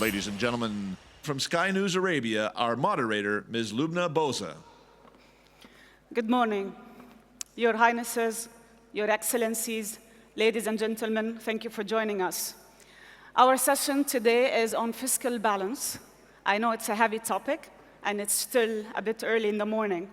Ladies and gentlemen, from Sky News Arabia, our moderator, Ms. Lubna Boza. Good morning. Your Highnesses, Your Excellencies, ladies and gentlemen, thank you for joining us. Our session today is on fiscal balance. I know it's a heavy topic, and it's still a bit early in the morning,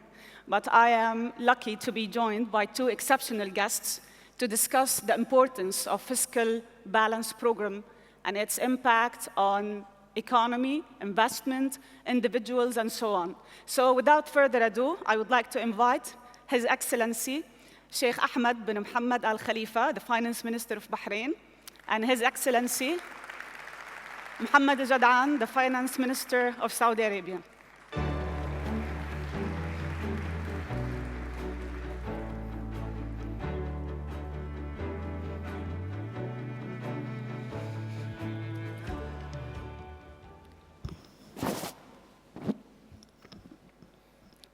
but I am lucky to be joined by two exceptional guests to discuss the importance of fiscal balance program and its impact on economy, investment, individuals, and so on. So without further ado, I would like to invite His Excellency, Sheikh Ahmed bin Mohammed Al Khalifa, the Finance Minister of Bahrain, and His Excellency, Mohammed Jadaan, the Finance Minister of Saudi Arabia.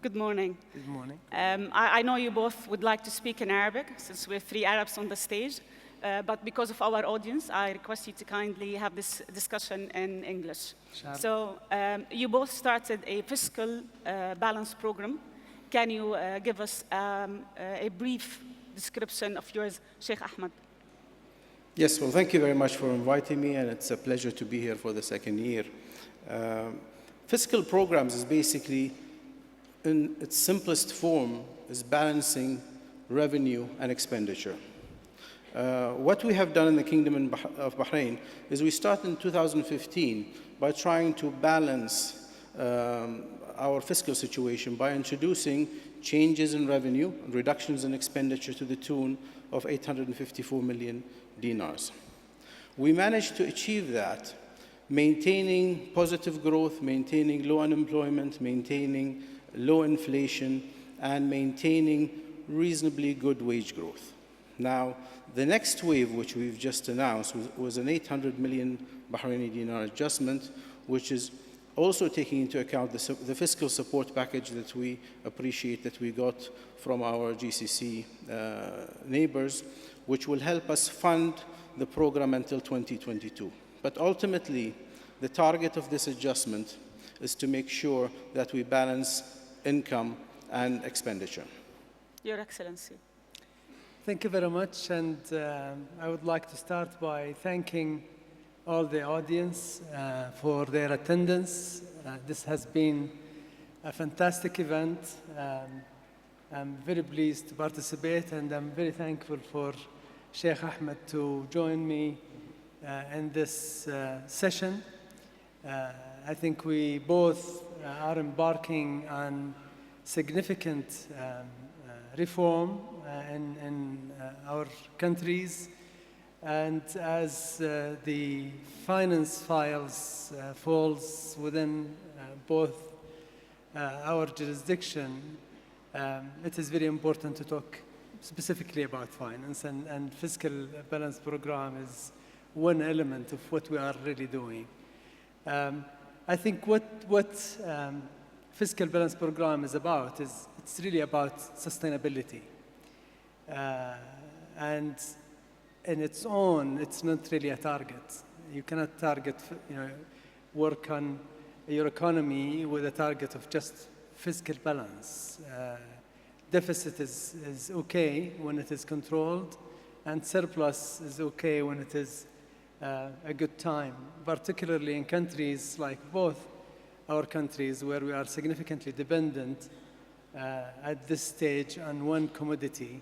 Good morning. Good morning. I know you both would like to speak in Arabic, since we're three Arabs on the stage, but because of our audience, I request you to kindly have this discussion in English. Sure. So you both started a fiscal balance program. Can you give us a brief description of yours, Sheikh Ahmed? Yes, well, thank you very much for inviting me, and it's a pleasure to be here for the second year. Fiscal programs is basically, in its simplest form, is balancing revenue and expenditure. What we have done in the Kingdom of Bahrain is we started in 2015 by trying to balance our fiscal situation by introducing changes in revenue, reductions in expenditure to the tune of 854 million dinars. We managed to achieve that, maintaining positive growth, maintaining low unemployment, maintaining low inflation, and maintaining reasonably good wage growth. Now, the next wave, which we've just announced, was an 800 million Bahraini dinar adjustment, which is also taking into account the fiscal support package that we appreciate that we got from our GCC neighbors, which will help us fund the program until 2022. But ultimately, the target of this adjustment is to make sure that we balance income and expenditure. Your Excellency. Thank you very much, and I would like to start by thanking all the audience for their attendance. This has been a fantastic event. I'm very pleased to participate, and I'm very thankful for Sheikh Ahmed to join me in this session. I think we both are embarking on significant reform in our countries, and as the finance files falls within both our jurisdiction, it is very important to talk specifically about finance, and fiscal balance program is one element of what we are really doing. I think what fiscal balance program is about is it's really about sustainability. And in its own, it's not really a target. You cannot target, work on your economy with a target of just fiscal balance. Deficit is okay when it is controlled, and surplus is okay when it is a good time, particularly in countries like both our countries, where we are significantly dependent at this stage on one commodity,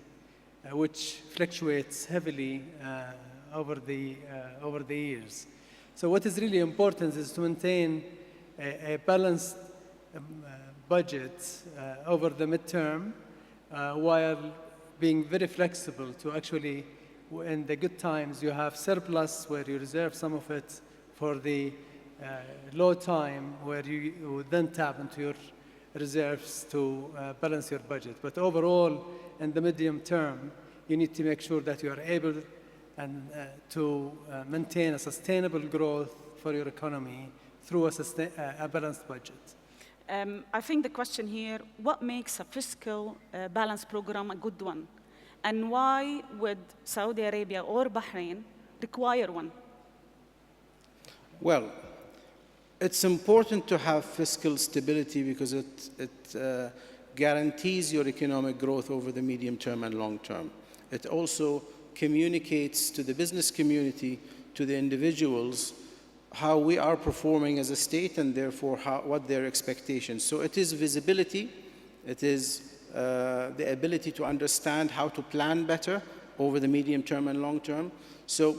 which fluctuates heavily over the years. So what is really important is to maintain a balanced budget over the midterm, while being very flexible to actually, in the good times, you have surplus where you reserve some of it for the low time, where you then tap into your reserves to balance your budget. But overall, in the medium term, you need to make sure that you are able to maintain a sustainable growth for your economy through a balanced budget. I think the question here, what makes a fiscal balance program a good one? And why would Saudi Arabia or Bahrain require one? Well, It's important to have fiscal stability because it guarantees your economic growth over the medium term and long term. It also communicates to the business community, to the individuals, how we are performing as a state and therefore what their expectations. So it is visibility, it is the ability to understand how to plan better over the medium term and long term. So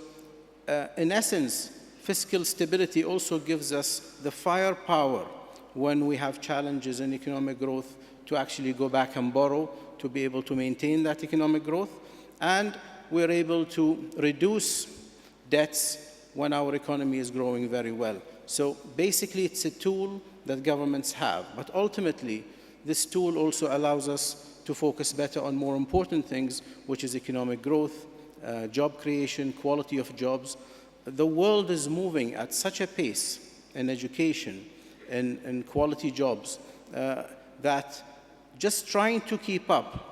in essence, fiscal stability also gives us the firepower when we have challenges in economic growth to actually go back and borrow to be able to maintain that economic growth. And we're able to reduce debts when our economy is growing very well. So basically, it's a tool that governments have. But ultimately, this tool also allows us to focus better on more important things, which is economic growth, job creation, quality of jobs. The world is moving at such a pace in education and quality jobs that just trying to keep up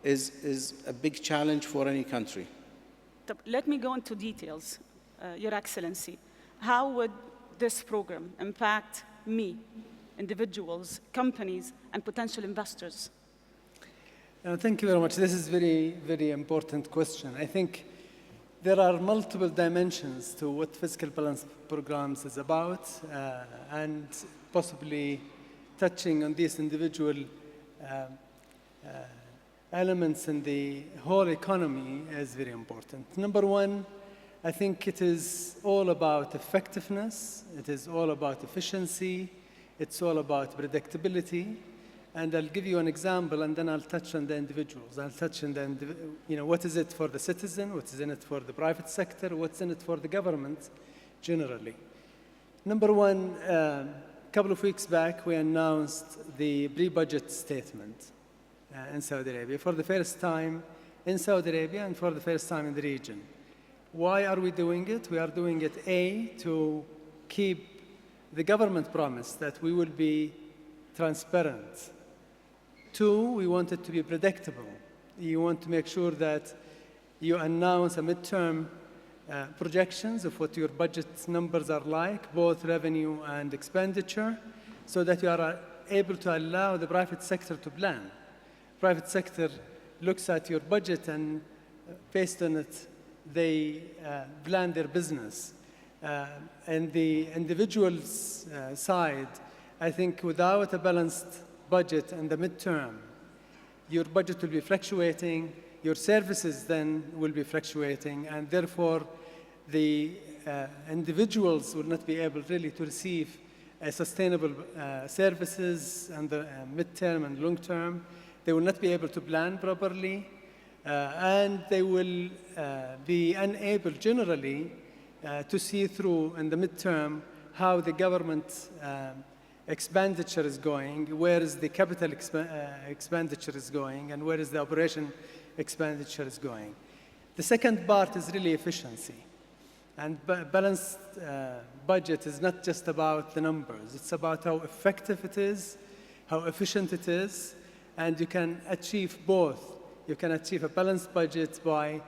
is a big challenge for any country. Let me go into details, Your Excellency. How would this program impact me, individuals, companies, and potential investors? Thank you very much. This is a very, very important question. I think there are multiple dimensions to what fiscal balance programs is about, and possibly touching on these individual elements in the whole economy is very important. Number one, I think it is all about effectiveness, it is all about efficiency, it's all about predictability. And I'll give you an example, and then I'll touch on the individuals. I'll touch on what is it for the citizen, what's in it for the private sector, what's in it for the government generally. Number one, a couple of weeks back, we announced the pre-budget statement in Saudi Arabia for the first time in Saudi Arabia and for the first time in the region. Why are we doing it? We are doing it, A, to keep the government promise that we will be transparent. Two, we want it to be predictable. You want to make sure that you announce a midterm projections of what your budget numbers are like, both revenue and expenditure, so that you are able to allow the private sector to plan. Private sector looks at your budget and based on it, they plan their business. And the individual's side, I think without a balanced budget in the midterm, your budget will be fluctuating, your services then will be fluctuating, and therefore the individuals will not be able really to receive sustainable services in the midterm and long term. They will not be able to plan properly, and they will be unable generally to see through in the midterm how the government expenditure is going, where is the capital expenditure is going, and where is the operation expenditure is going. The second part is really efficiency. And balanced budget is not just about the numbers. It's about how effective it is, how efficient it is, and you can achieve both. You can achieve a balanced budget by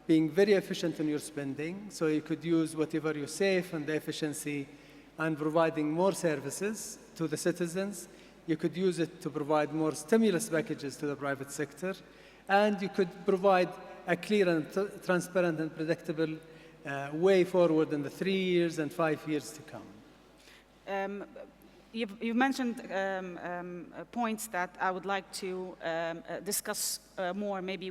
being very efficient in your spending, so you could use whatever you save and the efficiency and providing more services to the citizens. You could use it to provide more stimulus packages to the private sector, and you could provide a clear and transparent and predictable way forward in the 3 years and 5 years to come. You've mentioned points that I would like to discuss more. Maybe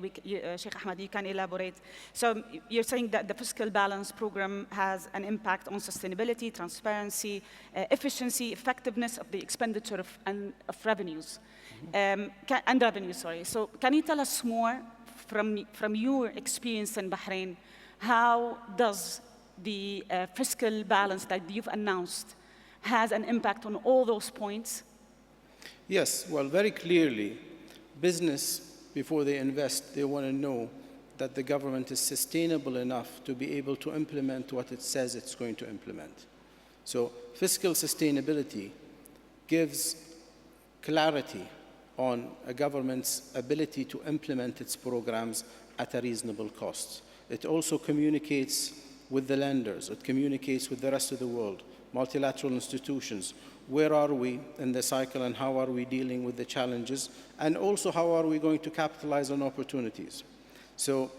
Sheikh Ahmed, you can elaborate. So you're saying that the fiscal balance program has an impact on sustainability, transparency, efficiency, effectiveness of the expenditure of revenues, and revenue, sorry. So can you tell us more from your experience in Bahrain, how does the fiscal balance that you've announced has an impact on all those points? Yes, well, very clearly, business, before they invest, they want to know that the government is sustainable enough to be able to implement what it says it's going to implement. So fiscal sustainability gives clarity on a government's ability to implement its programs at a reasonable cost. It also communicates with the lenders. It communicates with the rest of the world, multilateral institutions. Where are we in the cycle and how are we dealing with the challenges? And also, how are we going to capitalize on opportunities? So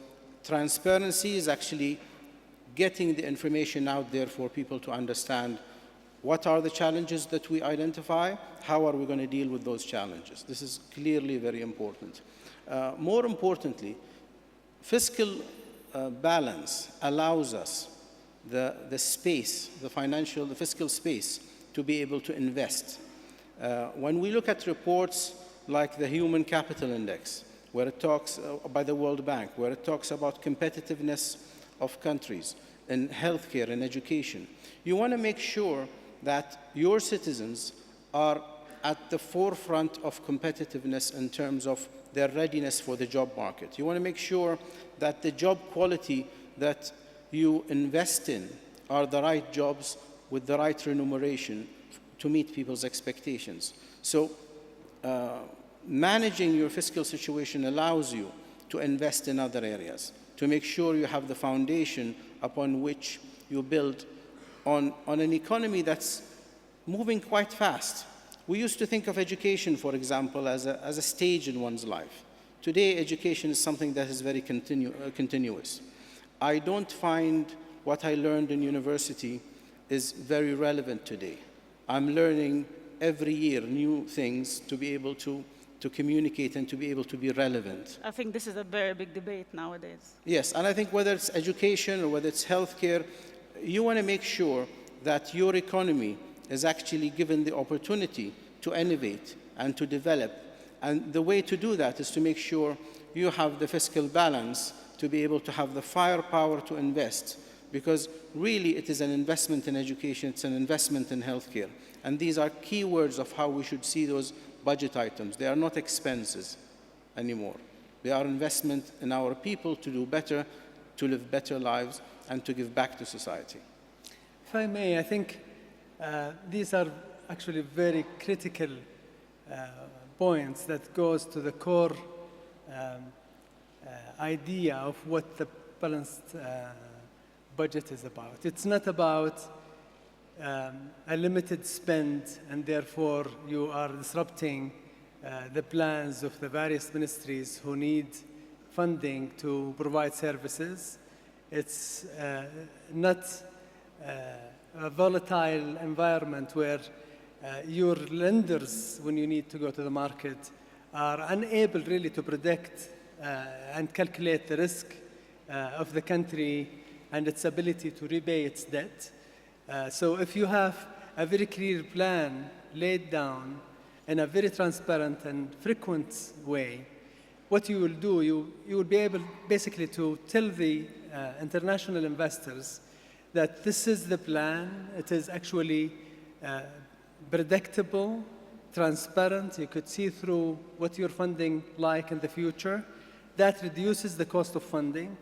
transparency is actually getting the information out there for people to understand what are the challenges that we identify, how are we going to deal with those challenges. This is clearly very important. More importantly, fiscal balance allows us the space, the fiscal space to be able to invest. When we look at reports like the Human Capital Index, where it talks by the World Bank, where it talks about competitiveness of countries in healthcare and education, you want to make sure that your citizens are at the forefront of competitiveness in terms of their readiness for the job market. You want to make sure that the job quality that you invest in are the right jobs with the right remuneration to meet people's expectations. So managing your fiscal situation allows you to invest in other areas, to make sure you have the foundation upon which you build on an economy that's moving quite fast. We used to think of education, for example, as a stage in one's life. Today, education is something that is very continuous. I don't find what I learned in university is very relevant today. I'm learning every year new things to be able to communicate and to be able to be relevant. I think this is a very big debate nowadays. Yes, and I think whether it's education or whether it's healthcare, you want to make sure that your economy is actually given the opportunity to innovate and to develop. And the way to do that is to make sure you have the fiscal balance to be able to have the firepower to invest, because really it is an investment in education, it's an investment in healthcare. And these are key words of how we should see those budget items. They are not expenses anymore. They are investment in our people to do better, to live better lives, and to give back to society. If I may, I think these are actually very critical points that goes to the core idea of what the balanced budget is about. It's not about a limited spend and therefore you are disrupting the plans of the various ministries who need funding to provide services. It's not a volatile environment where your lenders, when you need to go to the market, are unable really to predict and calculate the risk of the country and its ability to repay its debt. So if you have a very clear plan laid down in a very transparent and frequent way, what you will do, you will be able basically to tell the international investors that this is the plan. It is actually predictable, transparent. You could see through what you're funding like in the future. That reduces the cost of funding.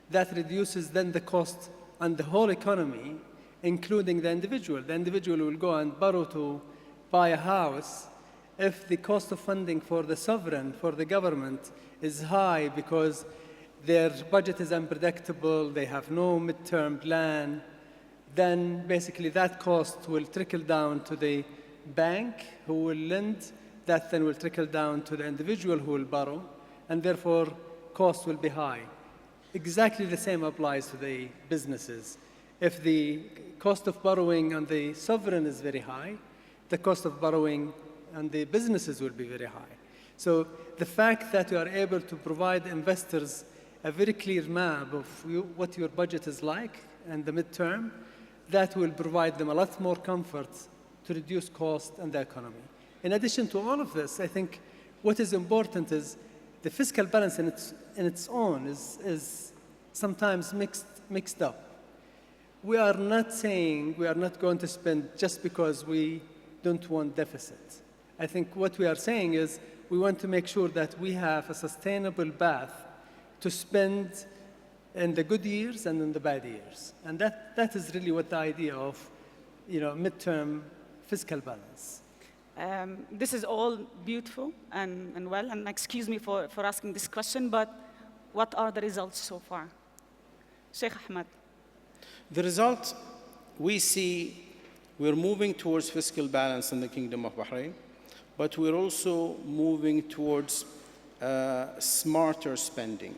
That reduces then the cost on the whole economy, including the individual. The individual will go and borrow to buy a house. If the cost of funding for the sovereign, for the government, is high because their budget is unpredictable, they have no midterm plan, then basically that cost will trickle down to the bank who will lend, that then will trickle down to the individual who will borrow, and therefore cost will be high. Exactly the same applies to the businesses. If the cost of borrowing on the sovereign is very high, the cost of borrowing on the businesses will be very high. So the fact that you are able to provide investors a very clear map of what your budget is like and the midterm, that will provide them a lot more comfort to reduce cost and the economy. In addition to all of this, I think what is important is the fiscal balance in its own is sometimes mixed up. We are not saying we are not going to spend just because we don't want deficit. I think what we are saying is we want to make sure that we have a sustainable path to spend in the good years and in the bad years. And that is really what the idea of midterm fiscal balance. This is all beautiful and well, and excuse me for asking this question, but what are the results so far? Sheikh Ahmed. The result, we see we're moving towards fiscal balance in the Kingdom of Bahrain, but we're also moving towards smarter spending.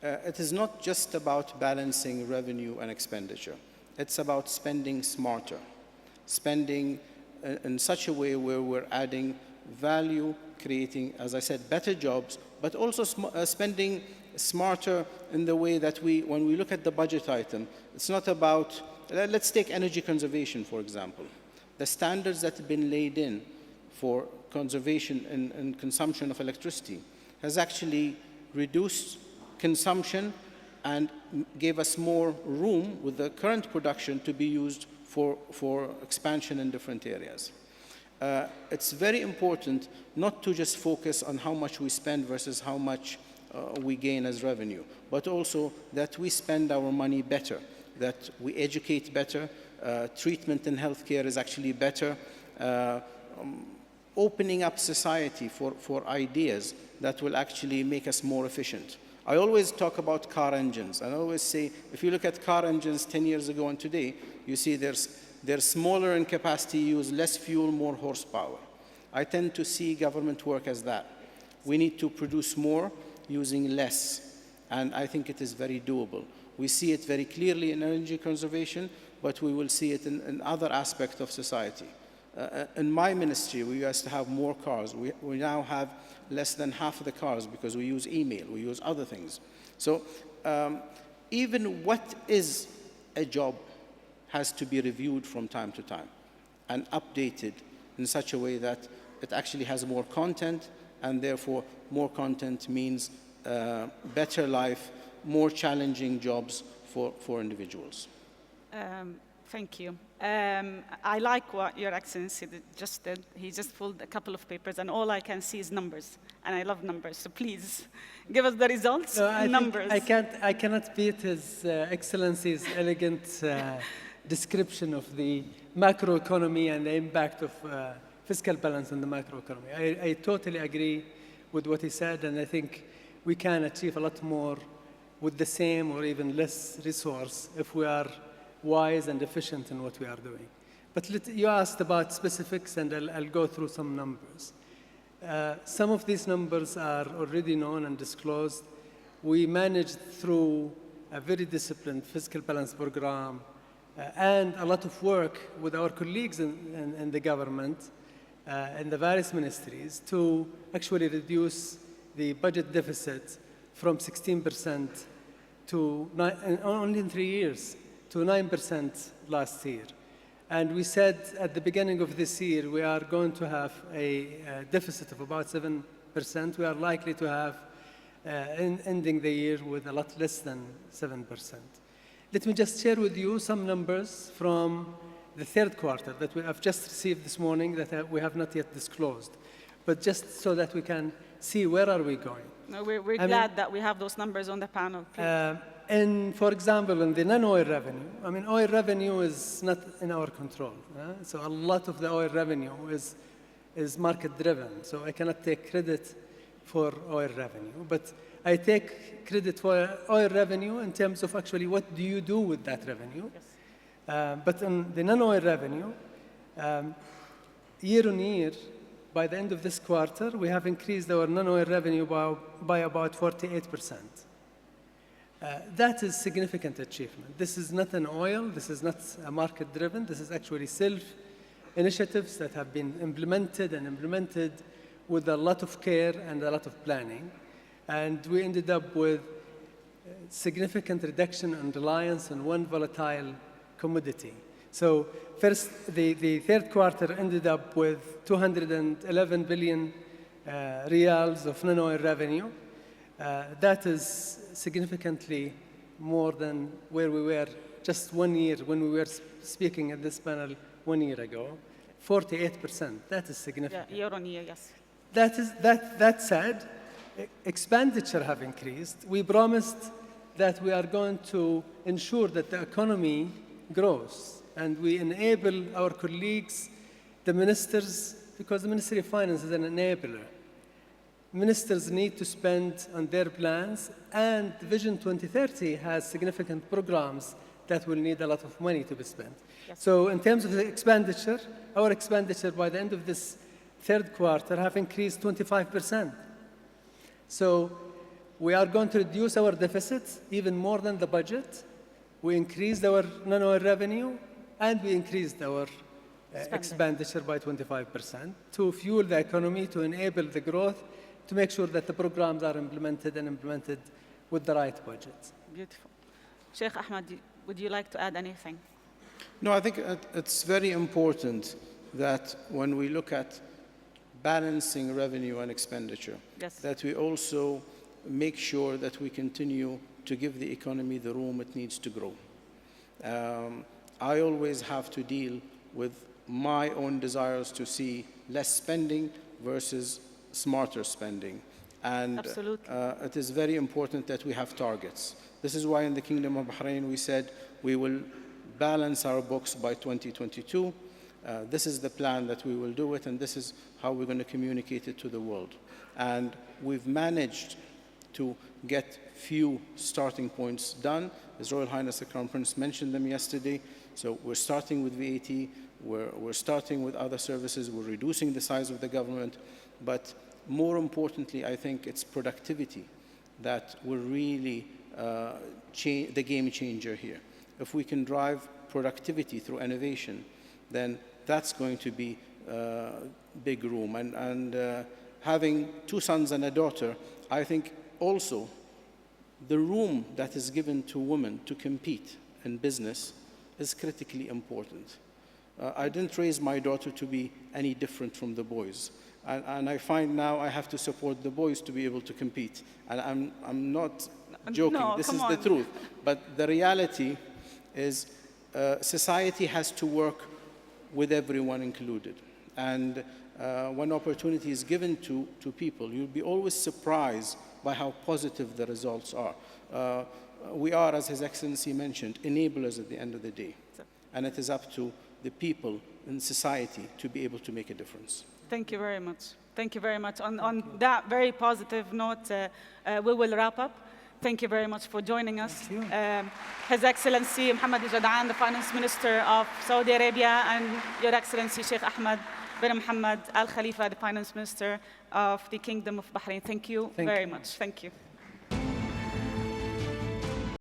It is not just about balancing revenue and expenditure. It's about spending smarter, spending in such a way where we're adding value, creating, as I said, better jobs, but also spending smarter in the way that when we look at the budget item, it's not about, let's take energy conservation, for example. The standards that have been laid in for conservation and consumption of electricity has actually reduced consumption and gave us more room with the current production to be used for expansion in different areas. It's very important not to just focus on how much we spend versus how much we gain as revenue, but also that we spend our money better, that we educate better, treatment in healthcare is actually better, opening up society for ideas that will actually make us more efficient. I always talk about car engines. I always say, if you look at car engines 10 years ago and today, you see they're smaller in capacity, use less fuel, more horsepower. I tend to see government work as that. We need to produce more using less, and I think it is very doable. We see it very clearly in energy conservation, but we will see it in other aspects of society. In my ministry, we used to have more cars. We now have less than half of the cars because we use email, we use other things. So even what is a job has to be reviewed from time to time and updated in such a way that it actually has more content, and therefore more content means better life, more challenging jobs for individuals. Thank you. I like what Your Excellency just did. He just pulled a couple of papers, and all I can see is numbers. And I love numbers, so please give us the results. Numbers. I cannot beat His Excellency's elegant description of the macroeconomy and the impact of fiscal balance on the macroeconomy. I totally agree with what he said, and I think we can achieve a lot more with the same or even less resource if we are wise and efficient in what we are doing. But you asked about specifics, and I'll go through some numbers. Some of these numbers are already known and disclosed. We managed through a very disciplined fiscal balance program and a lot of work with our colleagues in the government and the various ministries to actually reduce the budget deficit from 16% to only in 3 years to 9% last year. And we said at the beginning of this year, we are going to have a deficit of about 7%. We are likely to have, ending the year with a lot less than 7%. Let me just share with you some numbers from the third quarter that we have just received this morning that we have not yet disclosed, but just so that we can see where are we going. No, we're glad that we have those numbers on the panel. For example, in the non-oil revenue, oil revenue is not in our control. So a lot of the oil revenue is market-driven. So I cannot take credit for oil revenue. But I take credit for oil revenue in terms of actually what do you do with that revenue. Yes. But in the non-oil revenue, year on year, by the end of this quarter, we have increased our non-oil revenue by about 48%. That is significant achievement. This is not an oil, this is not a market-driven, this is actually self-initiatives that have been implemented with a lot of care and a lot of planning. And we ended up with significant reduction in reliance on one volatile commodity. So first, the third quarter ended up with 211 billion riyals of non-oil revenue. That is significantly more than where we were just 1 year when we were speaking at this panel 1 year ago. 48%, that is significant. Yeah, year on year, yes. That said, expenditure have increased. We promised that we are going to ensure that the economy grows, and we enable our colleagues, the ministers, because the Ministry of Finance is an enabler. Ministers need to spend on their plans, and Vision 2030 has significant programs that will need a lot of money to be spent. Yes. So in terms of the expenditure, our expenditure by the end of this third quarter have increased 25%. So we are going to reduce our deficit even more than the budget. We increased our non-oil revenue, and we increased our expenditure by 25% to fuel the economy, to enable the growth, to make sure that the programs are implemented with the right budget. Beautiful. Sheikh Ahmed, would you like to add anything? No, I think it's very important that when we look at balancing revenue and expenditure, Yes. that we also make sure that we continue to give the economy the room it needs to grow. I always have to deal with my own desires to see less spending versus smarter spending. And Absolutely. it is very important that we have targets. This is why in the Kingdom of Bahrain we said we will balance our books by 2022. This is the plan that we will do it, and this is how we're going to communicate it to the world. And we've managed to get few starting points done. His Royal Highness the Crown Prince mentioned them yesterday. So we're starting with VAT, we're starting with other services, we're reducing the size of the government, but more importantly, I think it's productivity that will really the game changer here. If we can drive productivity through innovation, then that's going to be big room. And having two sons and a daughter, I think also the room that is given to women to compete in business is critically important. I didn't raise my daughter to be any different from the boys. And I find now I have to support the boys to be able to compete. And I'm not joking, No, this come is on. the truth. But the reality is society has to work with everyone included. And when opportunity is given to people, you'll be always surprised by how positive the results are. We are, as His Excellency mentioned, enablers at the end of the day. And it is up to the people in society to be able to make a difference. Thank you very much. Thank you very much. On that very positive note, we will wrap up. Thank you very much for joining us. His Excellency Mohammed Jadaan, the Finance Minister of Saudi Arabia, and Your Excellency Sheikh Ahmed bin Mohammed Al Khalifa, the Finance Minister of the Kingdom of Bahrain. Thank you very much. Thank you.